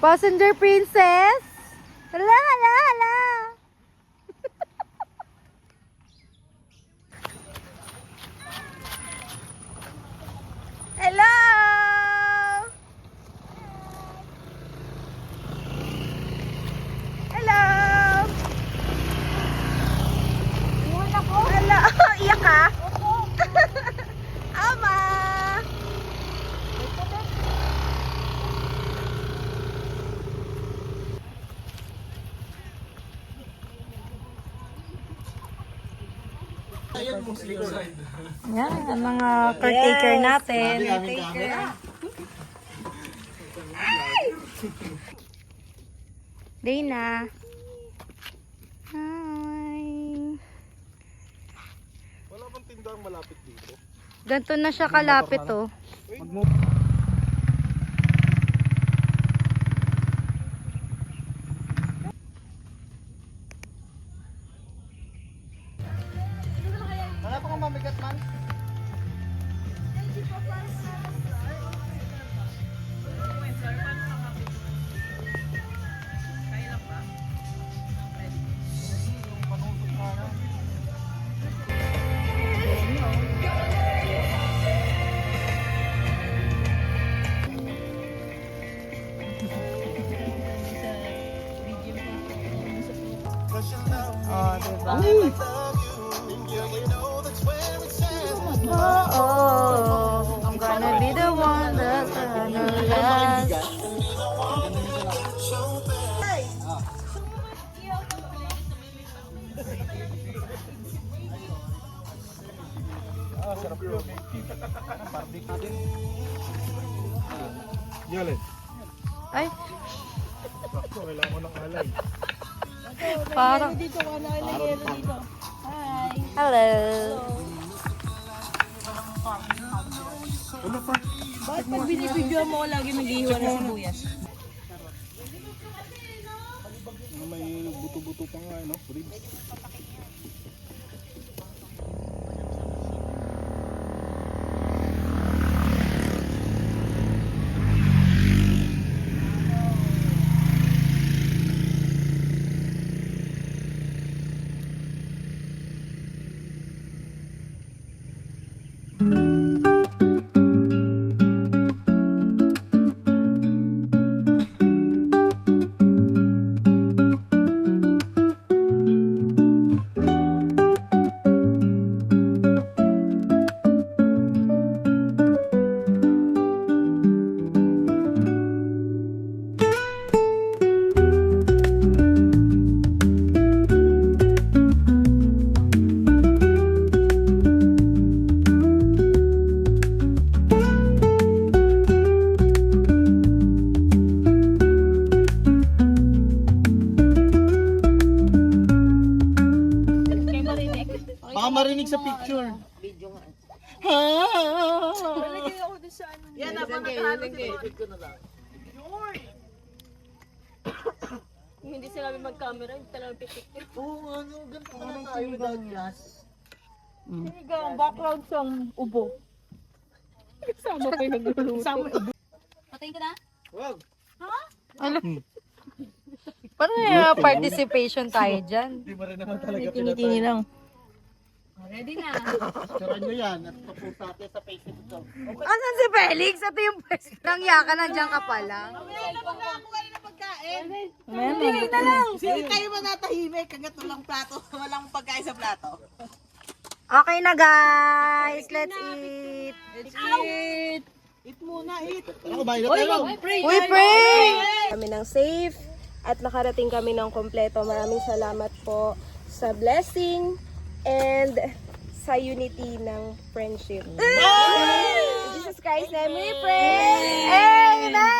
Passenger princess? Hala, hala, hala. Hello! Hello! Iwan ako. Hello! Iyak ka? Ama! Yan, ang mga caretaker natin. Dana. Hi. Wala bang tindang malapit dito? Ganito na siya kalapit, oh. Wala pa kang mamigat man? Oh, diba? Oh, I'm gonna be the one that's gonna last. Sarap yun. Pardik natin. Yalit. Ay, Sakto, kailangan ko ng alay. parang... Dito, ano yelo dito. Hi. Hello. Ano pa? Bakit pag binibidyo mo ko lagi nag-iiwan ng sibuyas? May buto-buto pa nga, no? Ribs. Baka marinig sa picture. Video nga. Nalagay ako doon sa ano. Yan, hindi sila mag-camera, hindi talagang pipicture. Oo, ano, ganito na tayo without glass. Sinigang, background song, ubo. Kasama pa yung nagluluto. Patayin ka na? Wag. Parang participation tayo dyan. Hindi mo rin naman talaga Tingi-tingi lang. Ready na. Picturean nyo yan at papost natin sa Facebook ko. Asan si Felix? Ito yung pwes. Nangya ka, nandiyan ka pala. Tingin na lang. Sige kayo manatahimik hanggat walang plato, walang pagkain sa plato. Okay na guys, let's eat. Let's eat. Eat muna, eat. Ano, kumain na tayo. Uy, pray! Kami ng safe at nakarating kami ng kompleto. Maraming salamat po sa blessing and sa unity ng friendship. In Jesus Christ's name we pray! Amen!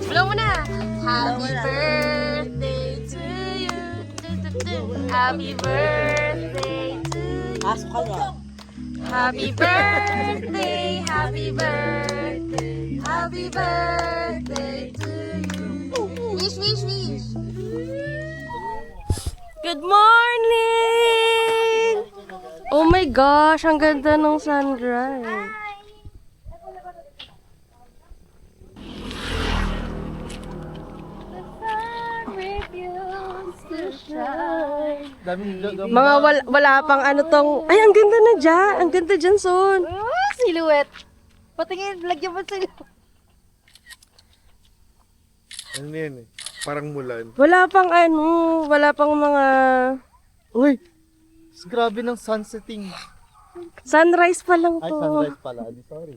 Blow mo na! Happy birthday to you! Happy birthday to you. Pasok ka niya. Happy birthday, happy birthday, happy birthday to you. Wish, wish, wish. Good morning! Oh my gosh, ang ganda ng sunrise. Mga wala pang ano tong... Ay, ang ganda na dyan. Ang ganda dyan, Son. Silhouette. Patingin, lagyan mo silhouette. Ano yan eh? Parang mulan. Wala pang ano, wala pang mga Uy! Grabe ng sunsetting. sunrise pa lang Ay, to. sunrise pala. Sorry.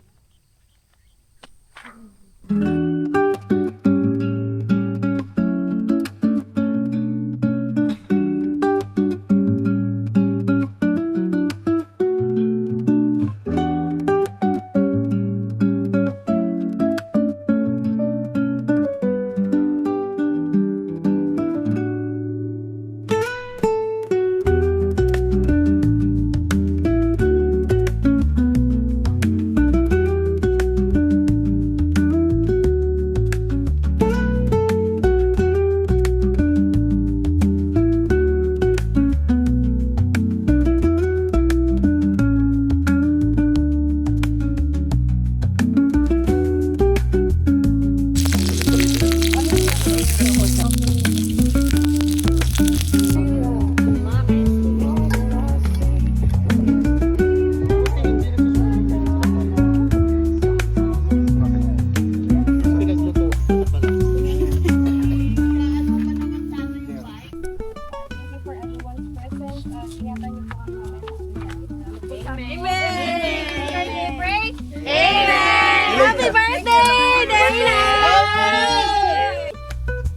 Happy birthday, Dana!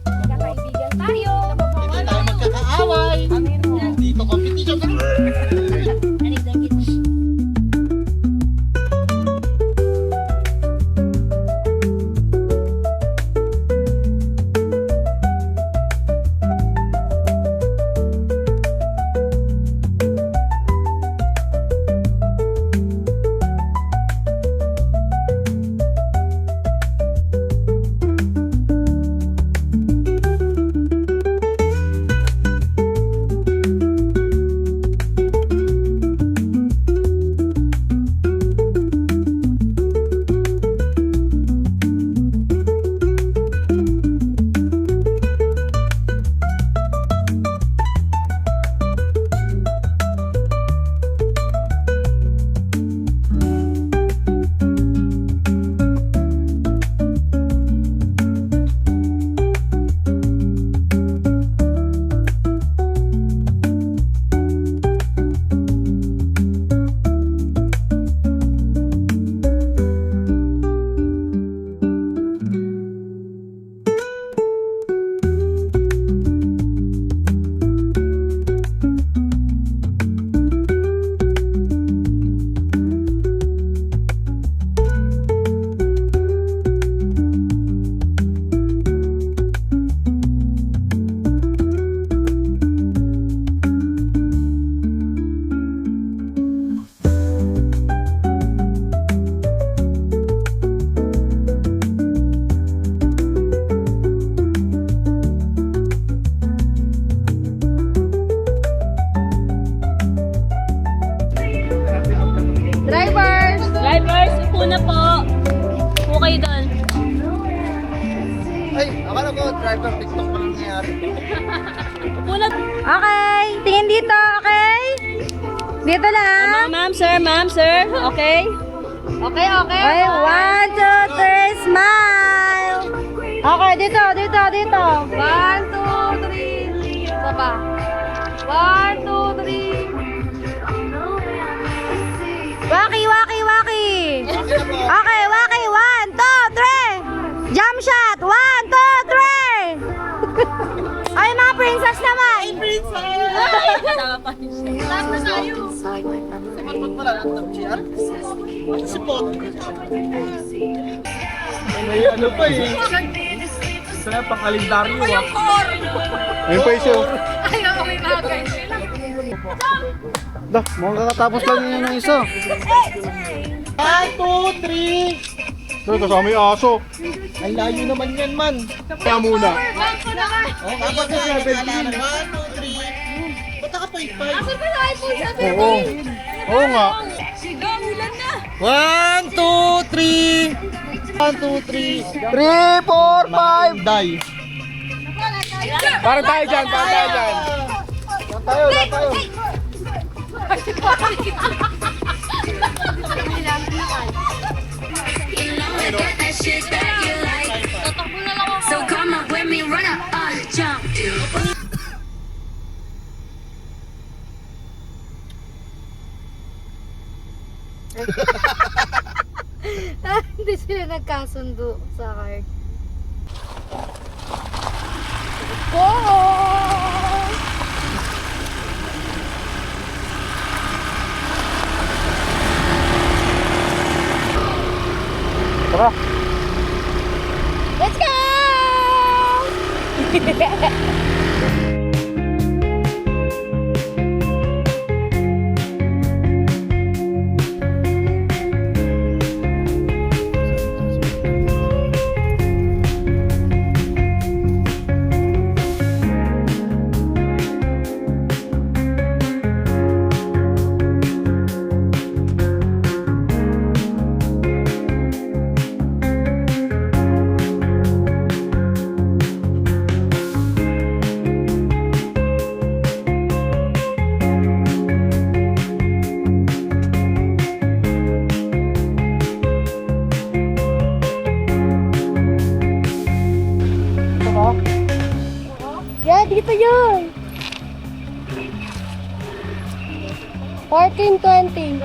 Magkakaibigan tayo. Hindi tayo magkakaaway. Dito competition ka. na po. Po kayo doon. Ay, akala ko driver TikTok pa lang nangyari. Pulat. Okay, tingin dito, okay? Dito lang. Ma'am, sir. Okay? Okay. Okay, 1, 2, 3, smile. Okay, dito. 1, 2, 3. Baba. 1, 2, 3. Waki. Okay, waki. 1, 2, 3. Jump shot. 1, 2, 3. Ay, mga princess naman. Ay, princess. Lahat na tayo. Sipot pala lang ng GR. Sipot. May ano pa eh. Sana pang kalendaryo ah. Ayun pa yung show. Ayaw, may bagay. Dah, mukhang kakatapos lang yun ng isa. 1, 2, 3. Ito, kasama yung aso. Ang layo naman yan, man. Kaya muna. Dapat na 17. 1, 2, 3. Punta ka 0.5. Oo. Oo nga. 1, 2, 3. 1, 2, 3. 3, 4, 5. Die. Para tayo dyan, para tayo dyan. Tayo, tayo. So come up with me, run up, jump. Hindi sila nagkasundo sa card. Tara. Let's go! Yeah, dito yun. 14:20.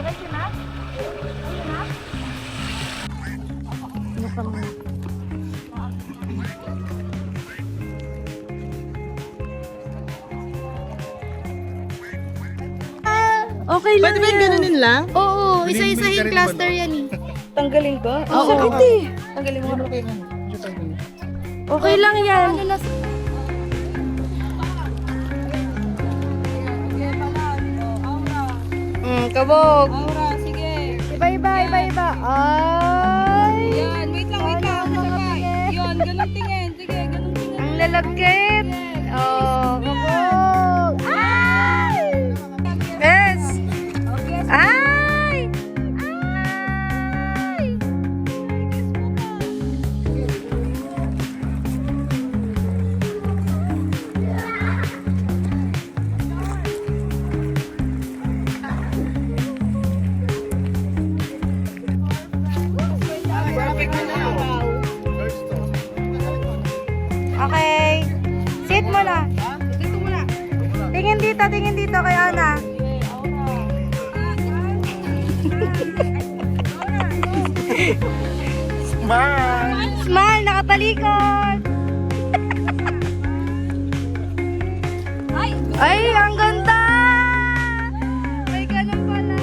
Okay lang Pwede ba yung ganunin lang? Oo, isa-isahing cluster yan eh. Tanggalin ba? Oo. Sakit eh. Tanggalin mo. Okay lang yan. Kabog. Aura, sige. Iba-iba, iba-iba. Ay! Yan, wait lang. Sabay. Yun, ganun tingin. Sige, ganun tingin. Ang lalagkit. Oh, kabog. Ay! Yes! Ay! Ay! Okay. Sit muna. Dito muna. Tingin dito kay Ana. Smile, nakapalikot. Ay, ang ganda. May ganun pala.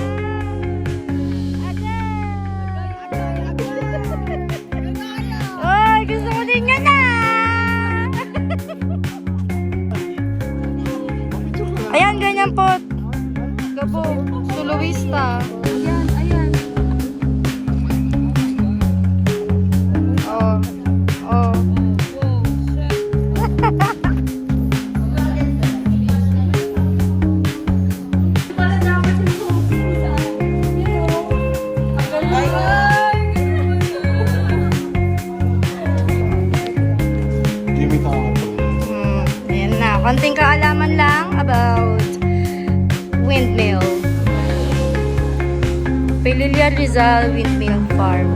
Ay, gusto ko din yan ah. Ayan, ganyan po. Gabo, soloista. Ayan. Oh. Oh. Jimmy Tao. Ayan na. Konting kaalaman lang about windmill. Pililya Rizal Windmill Farm.